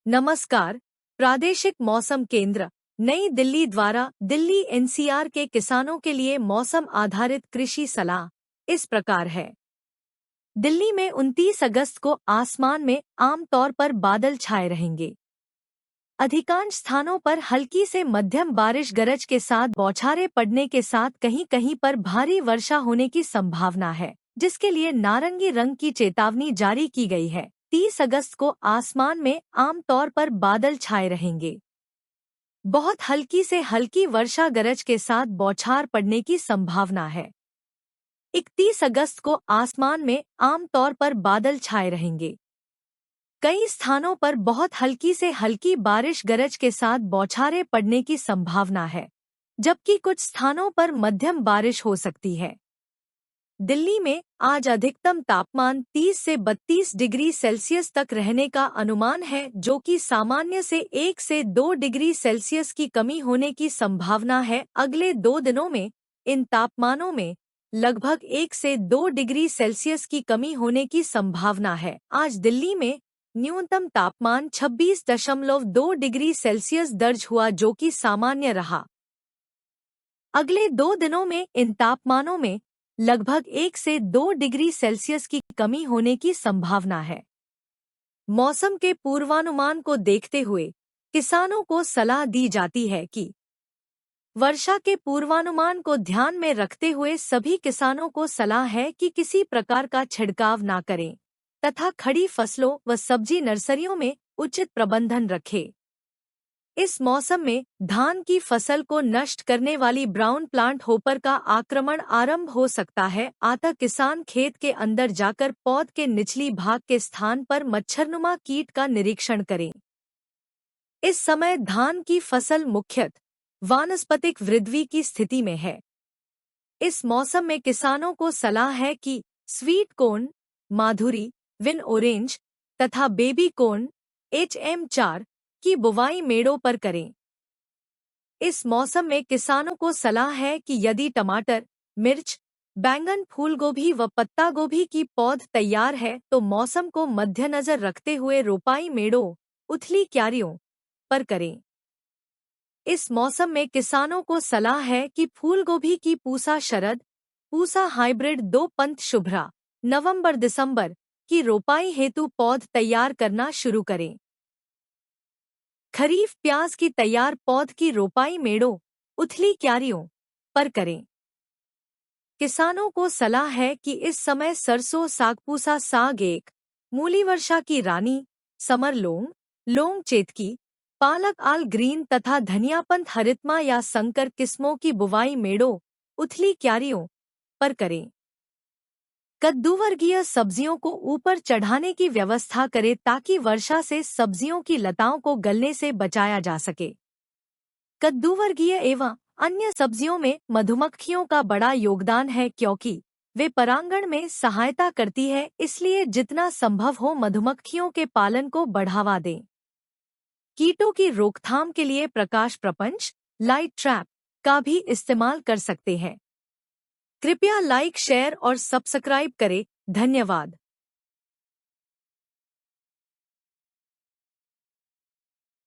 नमस्कार। प्रादेशिक मौसम केंद्र नई दिल्ली द्वारा दिल्ली एनसीआर के किसानों के लिए मौसम आधारित कृषि सलाह इस प्रकार है। दिल्ली में 29 अगस्त को आसमान में आमतौर पर बादल छाए रहेंगे। अधिकांश स्थानों पर हल्की से मध्यम बारिश गरज के साथ बौछारें पड़ने के साथ कहीं-कहीं पर भारी वर्षा होने की संभावना है, जिसके लिए नारंगी रंग की चेतावनी जारी की गई है। 30 अगस्त को आसमान में आमतौर पर बादल छाए रहेंगे। बहुत हल्की से हल्की वर्षा गरज के साथ बौछार पड़ने की संभावना है। 31 अगस्त को आसमान में आमतौर पर बादल छाए रहेंगे। कई स्थानों पर बहुत हल्की से हल्की बारिश गरज के साथ बौछारें पड़ने की संभावना है, जबकि कुछ स्थानों पर मध्यम बारिश हो सकती है। दिल्ली में आज अधिकतम तापमान 30 से 32 डिग्री सेल्सियस तक रहने का अनुमान है, जो कि सामान्य से 1 से 2 डिग्री सेल्सियस की कमी होने की संभावना है। अगले 2 दिनों में इन तापमानों में लगभग 1 से 2 डिग्री सेल्सियस की कमी होने की संभावना है। आज दिल्ली में न्यूनतम तापमान 26.2 डिग्री सेल्सियस दर्ज हुआ, जो कि सामान्य रहा। अगले 2 दिनों में इन तापमानों में लगभग 1 से 2 डिग्री सेल्सियस की कमी होने की संभावना है। मौसम के पूर्वानुमान को देखते हुए किसानों को सलाह दी जाती है कि वर्षा के पूर्वानुमान को ध्यान में रखते हुए सभी किसानों को सलाह है कि किसी प्रकार का छिड़काव ना करें तथा खड़ी फसलों व सब्जी नर्सरियों में उचित प्रबंधन रखें। इस मौसम में धान की फसल को नष्ट करने वाली ब्राउन प्लांट होपर का आक्रमण आरंभ हो सकता है। अतः किसान खेत के अंदर जाकर पौध के निचली भाग के स्थान पर मच्छरनुमा कीट का निरीक्षण करें। इस समय धान की फसल मुख्यतः वानस्पतिक वृद्धि की स्थिति में है। इस मौसम में किसानों को सलाह है कि स्वीट कॉर्न, माधुरी, विन ऑरेंज तथा बेबी कॉर्न HM4 की बुवाई मेड़ों पर करें। इस मौसम में किसानों को सलाह है कि यदि टमाटर, मिर्च, बैंगन, फूलगोभी व पत्ता गोभी की पौध तैयार है तो मौसम को मद्देनजर रखते हुए रोपाई मेड़ों, उथली क्यारियों पर करें। इस मौसम में किसानों को सलाह है कि फूलगोभी की पूसा शरद, पूसा हाइब्रिड 2 पंत शुभ्रा नवंबर-दिसंबर की रोपाई हेतु पौध तैयार करना शुरू करें। खरीफ प्याज की तैयार पौध की रोपाई मेड़ों, उथली क्यारियों पर करें। किसानों को सलाह है कि इस समय सरसों, सागपूसा साग 1, मूली वर्षा की रानी, समर लौंग, लौंग चेतकी, पालक आल ग्रीन तथा धनियापंत हरितमा या संकर किस्मों की बुवाई मेड़ों, उथली क्यारियों पर करें। कद्दूवर्गीय सब्जियों को ऊपर चढ़ाने की व्यवस्था करें ताकि वर्षा से सब्जियों की लताओं को गलने से बचाया जा सके। कद्दूवर्गीय एवं अन्य सब्जियों में मधुमक्खियों का बड़ा योगदान है, क्योंकि वे परागण में सहायता करती है, इसलिए जितना संभव हो मधुमक्खियों के पालन को बढ़ावा दें। कीटों की रोकथाम के लिए प्रकाश प्रपंच, लाइट ट्रैप का भी इस्तेमाल कर सकते हैं। कृपया लाइक, शेयर और सब्सक्राइब करें। धन्यवाद।